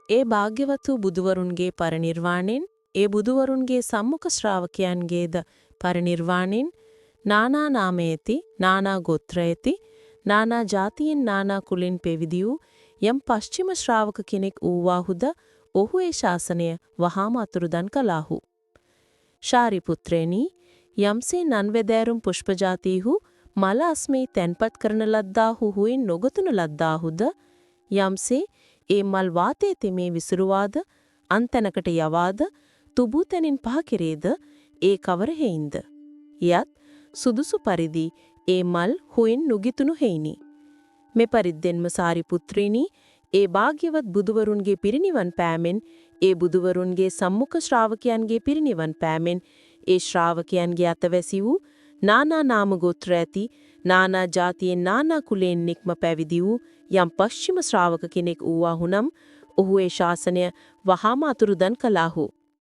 ඒ භාග්‍යවත් වූ බුදුවරුන්ගේ පරිනිර්වාණයෙන් ඒ බුදුවරුන්ගේ සම්මුඛ ශ්‍රාවකයන්ගේද පරිනිර්වාණයෙන් නානා නාමයේති නානා ගෝත්‍රයේති නානා ජාතියෙන් නානා කුලින් පෙවිදි වූ යම් පශ්චිම ශ්‍රාවක කෙනෙක් වූවාහුද ඔහු ඒ ශාසනය වහාම අතුරුදන් කළාහු. ශාරිපුත්‍රේනි යම්සේ නන්වැදෑරුම් පුෂ්පජාතීහු මල අස්මේ තැන්පත් කරන ලද්දාහු හුයින් නොගතුන ලද්දාහුද යම්සේ ඒ මල් වාතයේ තෙමේ විසිරුවාද අන්තැනකට යවාද තුබූ තැනින් පහ කෙරේද ඒ කවර හේයින්ද යත් සුදුසු පරිදි ඒ මල් හුයින් නුගිතුණු හේිනි. මෙපරිද්දෙන්ම සාරිපුත්‍රීනි ඒ භාග්‍යවත් බුදුවරුන්ගේ පිරිනිවන් පෑමෙන් ඒ බුදුවරුන්ගේ සම්මුඛ ශ්‍රාවකයන්ගේ පිරිනිවන් පෑමෙන් ඒ ශ්‍රාවකයන්ගේ අතවැසි වූ නානා නාම ගෝත්‍ර ඇති නානා ජාතියෙන් නානා කුලයෙන් නික්ම පැවිදි වූ යම් පශ්චිම ශ්‍රාවක කෙනෙක් වූවාහුනම් ඔහු ඒ ශාසනය වහාම අතුරුදන් කළාහු.